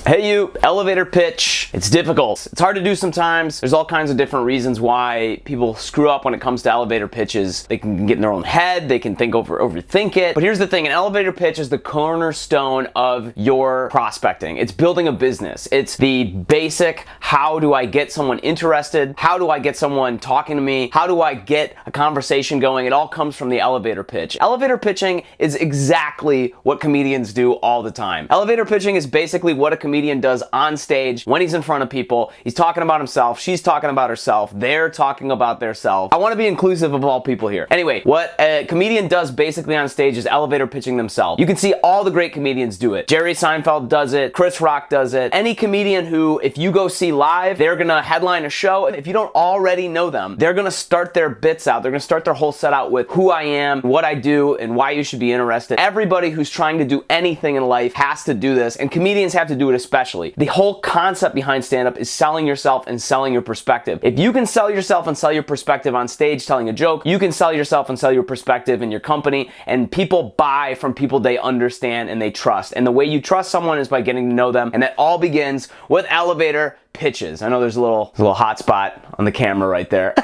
Hey you, elevator pitch. It's difficult. It's hard to do sometimes. There's all kinds of different reasons why people screw up when it comes to elevator pitches. They can get in their own head, they can overthink it. But here's the thing, an elevator pitch is the cornerstone of your prospecting. It's building a business. It's the basic, how do I get someone interested? How do I get someone talking to me? How do I get a conversation going? It all comes from the elevator pitch. Elevator pitching is exactly what comedians do all the time. Elevator pitching is basically what a comedian does on stage when he's in front of people. He's talking about himself, she's talking about herself, they're talking about their self. I want to be inclusive of all people here. Anyway, what a comedian does basically on stage is elevator pitching themselves. You can see all the great comedians do it. Jerry Seinfeld does it, Chris Rock does it. Any comedian who, if you go see live, they're gonna headline a show. If you don't already know them, they're gonna start their bits out. They're gonna start their whole set out with who I am, what I do, and why you should be interested. Everybody who's trying to do anything in life has to do this, and comedians have to do it especially. The whole concept behind stand-up is selling yourself and selling your perspective. If you can sell yourself and sell your perspective on stage telling a joke, you can sell yourself and sell your perspective in your company, and people buy from people they understand and they trust. And the way you trust someone is by getting to know them, and that all begins with elevator pitches. I know there's a little hot spot on the camera right there.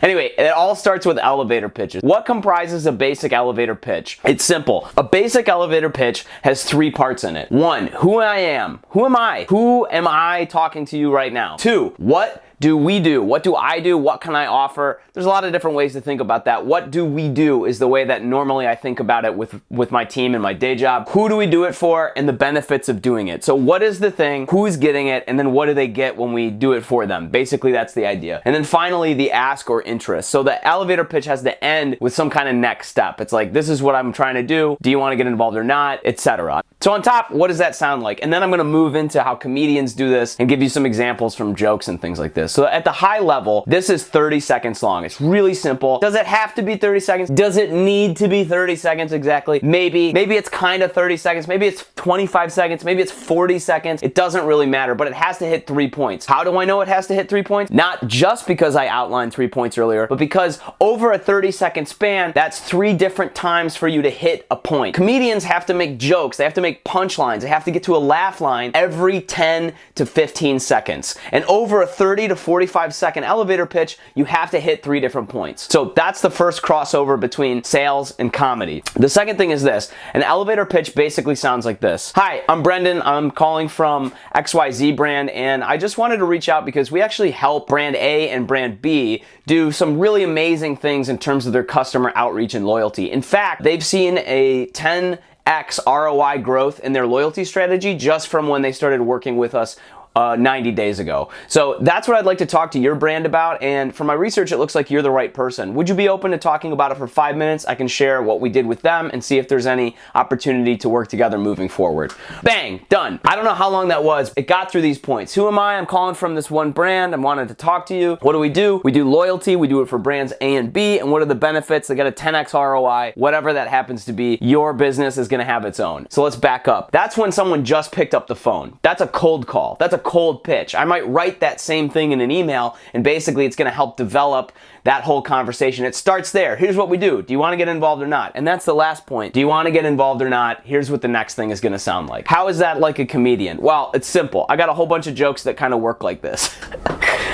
Anyway, it all starts with elevator pitches. What comprises a basic elevator pitch? It's simple. A basic elevator pitch has 3 parts in it. 1, who I am. Who am I? Who am I talking to you right now? 2, what do we do? What do I do? What can I offer? There's a lot of different ways to think about that. What do we do is the way that normally I think about it with my team and my day job. Who do we do it for, and the benefits of doing it? So what is the thing? Who's getting it? And then what do they get when we do it for them? Basically, that's the idea. And then finally, the ask or interest. So the elevator pitch has to end with some kind of next step. It's like, this is what I'm trying to do. Do you want to get involved or not? Etc. So on top, what does that sound like? And then I'm going to move into how comedians do this and give you some examples from jokes and things like this. So at the high level, this is 30 seconds long. It's really simple. Does it have to be 30 seconds? Does it need to be 30 seconds exactly? Maybe it's kind of 30 seconds. Maybe it's 25 seconds. Maybe it's 40 seconds. It doesn't really matter, but it has to hit 3 points. How do I know it has to hit 3 points? Not just because I outlined 3 points earlier, but because over a 30-second span, that's 3 different times for you to hit a point. Comedians have to make jokes. They have to make punchlines. They have to get to a laugh line every 10 to 15 seconds. And over a 30 to 45-second elevator pitch, you have to hit 3 different points. So that's the first crossover between sales and comedy. The second thing is this. An elevator pitch basically sounds like this. Hi, I'm Brendan. I'm calling from XYZ brand, and I just wanted to reach out because we actually help brand A and brand B do some really amazing things in terms of their customer outreach and loyalty. In fact, they've seen a 10x ROI growth in their loyalty strategy just from when they started working with us 90 days ago. So that's what I'd like to talk to your brand about, and from my research it looks like you're the right person. Would you be open to talking about it for 5 minutes? I can share what we did with them and see if there's any opportunity to work together moving forward. Bang, done. I don't know how long that was. It got through these points. Who am I? I'm calling from this one brand. I wanted to talk to you. What do? We do loyalty. We do it for brands A and B, and what are the benefits? They get a 10x ROI. Whatever that happens to be, your business is gonna have its own. So let's back up. That's when someone just picked up the phone. That's a cold call. That's a cold pitch. I might write that same thing in an email, and basically it's going to help develop that whole conversation. It starts there. Here's what we do. Do you want to get involved or not? And that's the last point. Do you want to get involved or not? Here's what the next thing is going to sound like. How is that like a comedian? Well, it's simple. I got a whole bunch of jokes that kind of work like this.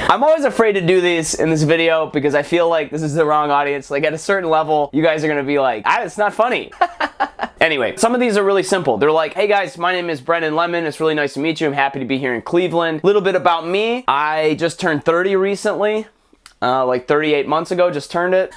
I'm always afraid to do these in this video because I feel like this is the wrong audience. Like at a certain level, you guys are going to be like, it's not funny. Anyway, some of these are really simple. They're like, hey guys, my name is Brendan Lemon. It's really nice to meet you. I'm happy to be here in Cleveland. Little bit about me. I just turned 30 recently. Like 38 months ago, just turned it.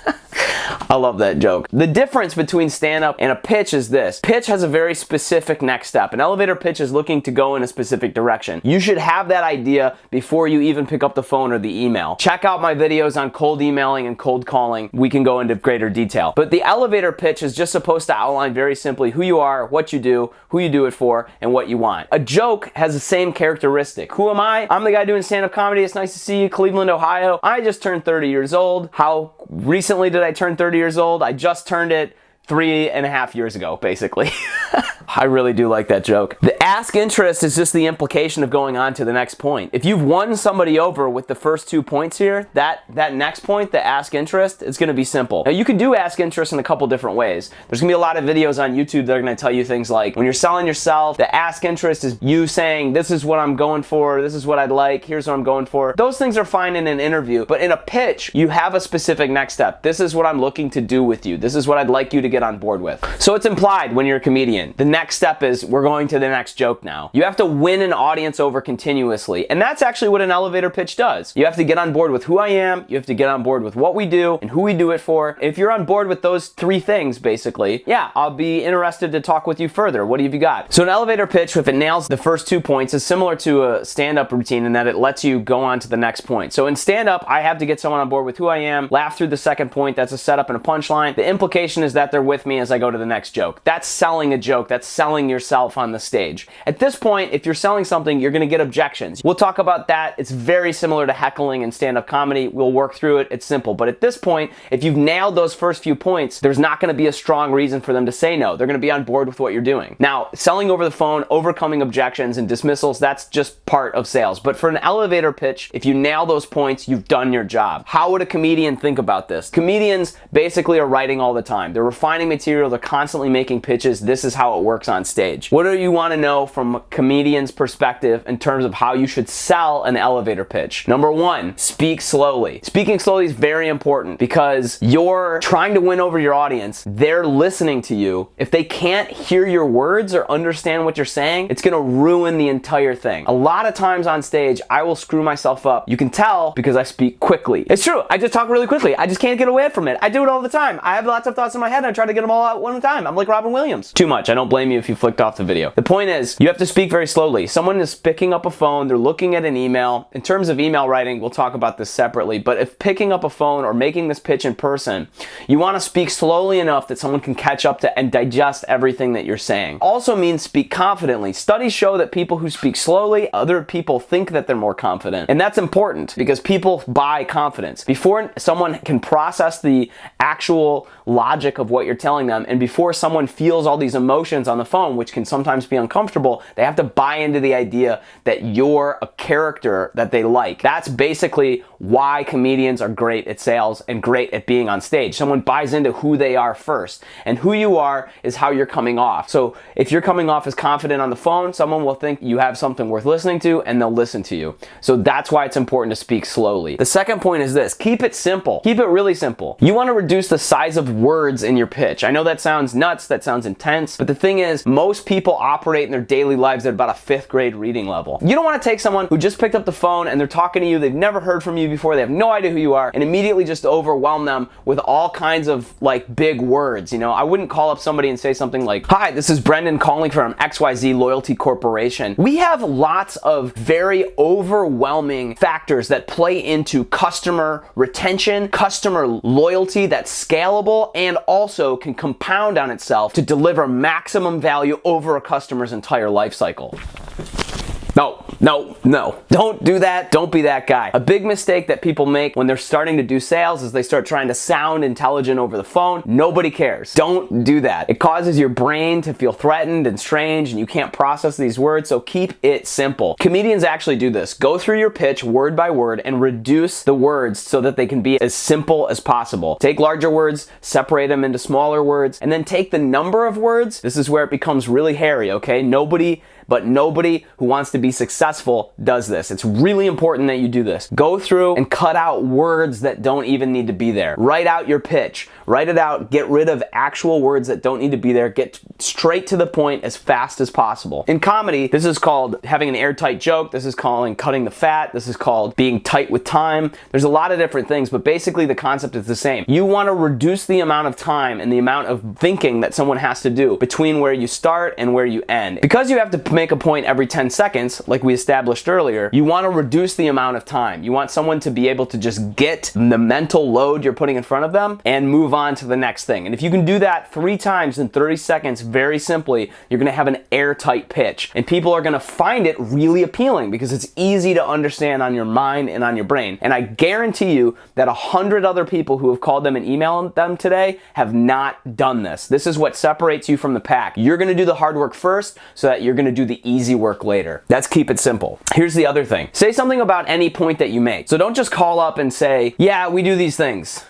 I love that joke. The difference between stand-up and a pitch is this. Pitch has a very specific next step. An elevator pitch is looking to go in a specific direction. You should have that idea before you even pick up the phone or the email. Check out my videos on cold emailing and cold calling. We can go into greater detail. But the elevator pitch is just supposed to outline very simply who you are, what you do, who you do it for, and what you want. A joke has the same characteristic. Who am I? I'm the guy doing stand-up comedy. It's nice to see you, Cleveland, Ohio. I just turned 30 years old. How recently did I turn 30 years old? I just turned it 3.5 years ago, basically. I really do like that joke. The ask interest is just the implication of going on to the next point. If you've won somebody over with the first 2 points here, that next point, the ask interest, is going to be simple. Now, you can do ask interest in a couple different ways. There's going to be a lot of videos on YouTube that are going to tell you things like, when you're selling yourself, the ask interest is you saying, this is what I'm going for, this is what I'd like, here's what I'm going for. Those things are fine in an interview, but in a pitch, you have a specific next step. This is what I'm looking to do with you. This is what I'd like you to get on board with. So it's implied when you're a comedian. The next step is, we're going to the next joke now. You have to win an audience over continuously, and that's actually what an elevator pitch does. You have to get on board with who I am, you have to get on board with what we do, and who we do it for. If you're on board with those 3 things, basically, yeah, I'll be interested to talk with you further. What have you got? So an elevator pitch, if it nails the first 2 points, is similar to a stand-up routine in that it lets you go on to the next point. So in stand-up, I have to get someone on board with who I am, laugh through the second point, that's a setup and a punchline. The implication is that they're with me as I go to the next joke. That's selling a joke, that's selling yourself on the stage. At this point, if you're selling something, you're gonna get objections. We'll talk about that. It's very similar to heckling and stand-up comedy. We'll work through it, it's simple. But at this point, if you've nailed those first few points, there's not gonna be a strong reason for them to say no. They're gonna be on board with what you're doing. Now, selling over the phone, overcoming objections and dismissals, that's just part of sales. But for an elevator pitch, if you nail those points, you've done your job. How would a comedian think about this? Comedians basically are writing all the time. They're refining material, they're constantly making pitches. This is how it works on stage. What do you want to know from a comedian's perspective in terms of how you should sell an elevator pitch? Number 1, speak slowly. Speaking slowly is very important because you're trying to win over your audience. They're listening to you. If they can't hear your words or understand what you're saying, it's gonna ruin the entire thing. A lot of times on stage, I will screw myself up. You can tell because I speak quickly. It's true, I just talk really quickly. I just can't get away from it. I do it all the time. I have lots of thoughts in my head and I try to get them all out one at a time. I'm like Robin Williams. Too much, I don't blame you if you flicked off the video. The point is, you have to speak very slowly. Someone is picking up a phone, they're looking at an email. In terms of email writing, we'll talk about this separately, but if picking up a phone or making this pitch in person, you wanna speak slowly enough that someone can catch up to and digest everything that you're saying. Also means speak confidently. Studies show that people who speak slowly, other people think that they're more confident. And that's important because people buy confidence. Before someone can process the actual logic of what you're telling them, and before someone feels all these emotions on the phone, which can sometimes be uncomfortable, they have to buy into the idea that you're a character that they like. That's basically why comedians are great at sales and great at being on stage. Someone buys into who they are first, and who you are is how you're coming off. So if you're coming off as confident on the phone, someone will think you have something worth listening to and they'll listen to you. So that's why it's important to speak slowly. The second point is this: keep it simple. Keep it really simple. You want to reduce the size of words in your pitch. I know that sounds nuts, that sounds intense, but the thing is, most people operate in their daily lives at about a 5th grade reading level. You don't want to take someone who just picked up the phone and they're talking to you, they've never heard from you before, they have no idea who you are, and immediately just overwhelm them with all kinds of like big words. You know, I wouldn't call up somebody and say something like, "Hi, this is Brendan calling from XYZ Loyalty Corporation." We have lots of very overwhelming factors that play into customer retention, customer loyalty that's scalable and also can compound on itself to deliver maximum value over a customer's entire life cycle. No, don't do that. Don't be that guy. A big mistake that people make when they're starting to do sales is they start trying to sound intelligent over the phone. Nobody cares. Don't do that. It causes your brain to feel threatened and strange and you can't process these words, so keep it simple. Comedians actually do this. Go through your pitch word by word and reduce the words so that they can be as simple as possible. Take larger words, separate them into smaller words, and then take the number of words. This is where it becomes really hairy, okay? Nobody who wants to be successful does this. It's really important that you do this. Go through and cut out words that don't even need to be there. Write out your pitch. Write it out. Get rid of actual words that don't need to be there. Get straight to the point as fast as possible. In comedy, this is called having an airtight joke. This is called cutting the fat. This is called being tight with time. There's a lot of different things, but basically the concept is the same. You want to reduce the amount of time and the amount of thinking that someone has to do between where you start and where you end. Because you have to make a point every 10 seconds, like we established earlier, you want to reduce the amount of time. You want someone to be able to just get the mental load you're putting in front of them and move on to the next thing. And if you can do that 3 times in 30 seconds, very simply, you're going to have an airtight pitch. And people are going to find it really appealing because it's easy to understand on your mind and on your brain. And I guarantee you that 100 other people who have called them and emailed them today have not done this. This is what separates you from the pack. You're going to do the hard work first so that you're going to do the easy work later. Let's keep it simple. Here's the other thing. Say something about any point that you make. So don't just call up and say, yeah, we do these things.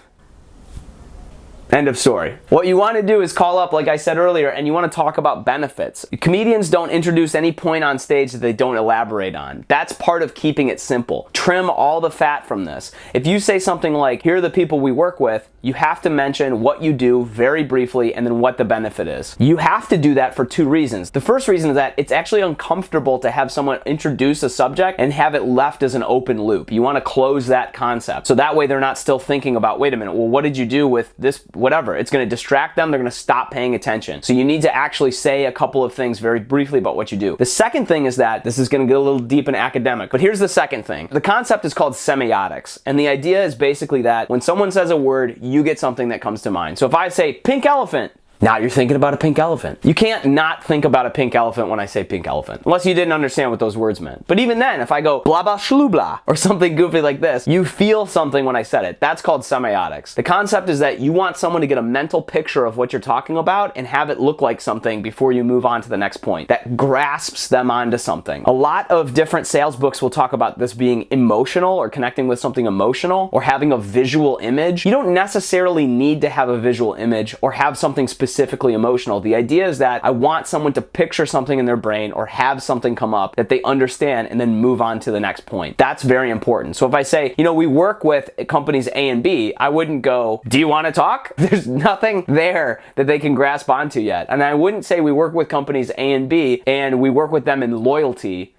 End of story. What you want to do is call up, like I said earlier, and you want to talk about benefits. Comedians don't introduce any point on stage that they don't elaborate on. That's part of keeping it simple. Trim all the fat from this. If you say something like, here are the people we work with, you have to mention what you do very briefly and then what the benefit is. You have to do that for 2 reasons. The first reason is that it's actually uncomfortable to have someone introduce a subject and have it left as an open loop. You want to close that concept. So that way they're not still thinking about, wait a minute, well, what did you do with this, whatever. It's going to distract them. They're going to stop paying attention. So you need to actually say a couple of things very briefly about what you do. The second thing is that, this is going to get a little deep and academic, but here's the second thing. The concept is called semiotics. And the idea is basically that when someone says a word, you get something that comes to mind. So if I say pink elephant, now you're thinking about a pink elephant. You can't not think about a pink elephant when I say pink elephant, unless you didn't understand what those words meant. But even then, if I go blah blah shlu blah or something goofy like this, you feel something when I said it. That's called semiotics. The concept is that you want someone to get a mental picture of what you're talking about and have it look like something before you move on to the next point. That grasps them onto something. A lot of different sales books will talk about this being emotional or connecting with something emotional or having a visual image. You don't necessarily need to have a visual image or have something specifically emotional. The idea is that I want someone to picture something in their brain or have something come up that they understand and then move on to the next point. That's very important. So if I say, we work with companies A and B, I wouldn't go, do you want to talk? There's nothing there that they can grasp onto yet. And I wouldn't say we work with companies A and B and we work with them in loyalty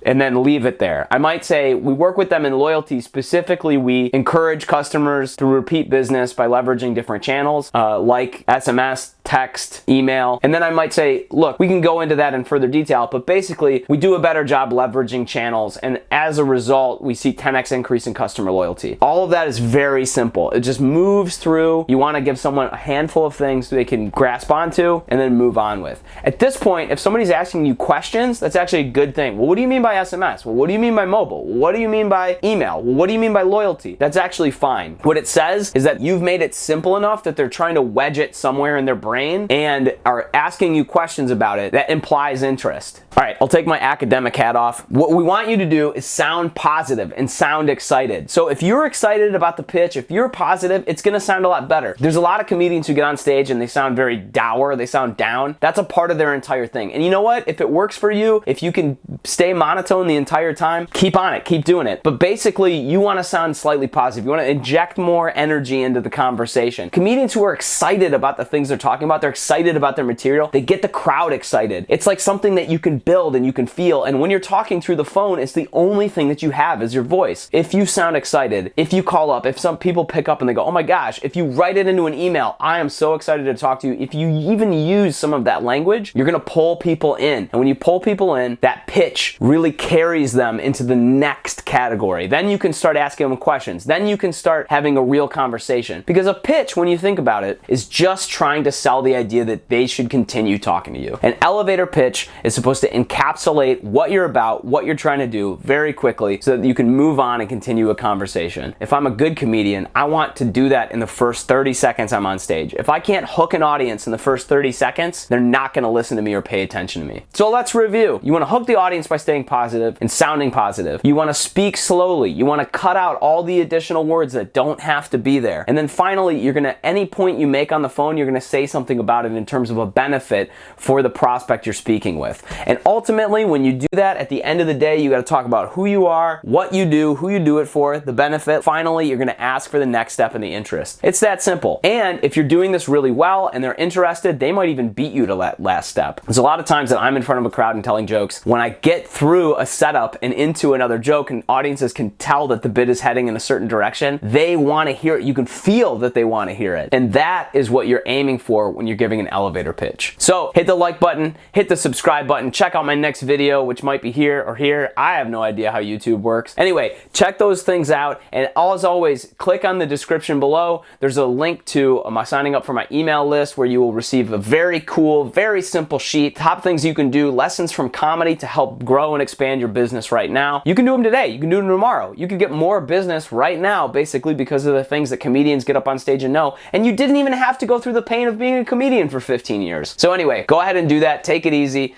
and then leave it there. I might say we work with them in loyalty. Specifically, we encourage customers through repeat business by leveraging different channels like SMS, text, email. And then I might say, look, we can go into that in further detail, but basically we do a better job leveraging channels. And as a result, we see 10x increase in customer loyalty. All of that is very simple. It just moves through. You want to give someone a handful of things they can grasp onto and then move on with. At this point, if somebody's asking you questions, that's actually a good thing. Well, what do you mean by SMS? Well, what do you mean by mobile? What do you mean by email? Well, what do you mean by loyalty? That's actually fine. What it says is that you've made it simple enough that they're trying to wedge it somewhere in their brain and are asking you questions about it that implies interest. All right, I'll take my academic hat off. What we want you to do is sound positive and sound excited. So if you're excited about the pitch, if you're positive, it's gonna sound a lot better. There's a lot of comedians who get on stage and they sound very dour, they sound down. That's a part of their entire thing. And you know what? If it works for you, if you can stay monotone the entire time, keep on it, keep doing it. But basically, you wanna sound slightly positive. You wanna inject more energy into the conversation. Comedians who are excited about the things they're talking about, they're excited about their material, they get the crowd excited. It's like something that you can build and you can feel, and when you're talking through the phone, it's the only thing that you have is your voice. If you sound excited, if you call up, if some people pick up and they go, oh my gosh, if you write it into an email, I am so excited to talk to you, if you even use some of that language, you're gonna pull people in. And when you pull people in, that pitch really carries them into the next category. Then you can start asking them questions. Then you can start having a real conversation. Because a pitch, when you think about it, is just trying to sell the idea that they should continue talking to you. An elevator pitch is supposed to encapsulate what you're about, what you're trying to do very quickly so that you can move on and continue a conversation. If I'm a good comedian, I want to do that in the first 30 seconds I'm on stage. If I can't hook an audience in the first 30 seconds, they're not gonna listen to me or pay attention to me. So let's review. You wanna hook the audience by staying positive and sounding positive. You wanna speak slowly. You wanna cut out all the additional words that don't have to be there. And then finally, you're gonna, any point you make on the phone, you're gonna say something about it in terms of a benefit for the prospect you're speaking with. And ultimately, when you do that, at the end of the day, you got to talk about who you are, what you do, who you do it for, the benefit. Finally, you're going to ask for the next step in the interest. It's that simple. And if you're doing this really well and they're interested, they might even beat you to that last step. There's a lot of times that I'm in front of a crowd and telling jokes. When I get through through a setup and into another joke, and audiences can tell that the bit is heading in a certain direction, they want to hear it. You can feel that they want to hear it. And that is what you're aiming for when you're giving an elevator pitch. So hit the like button, hit the subscribe button, check out my next video, which might be here or here. I have no idea how YouTube works. Anyway, check those things out. And as always, click on the description below. There's a link to my signing up for my email list where you will receive a very cool, very simple sheet. Top things you can do, lessons from comedy to help grow and expand your business right now. You can do them today. You can do them tomorrow. You can get more business right now, basically because of the things that comedians get up on stage and know. And you didn't even have to go through the pain of being a comedian for 15 years. So anyway, go ahead and do that. Take it easy.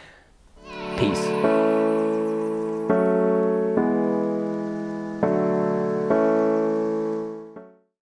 Peace.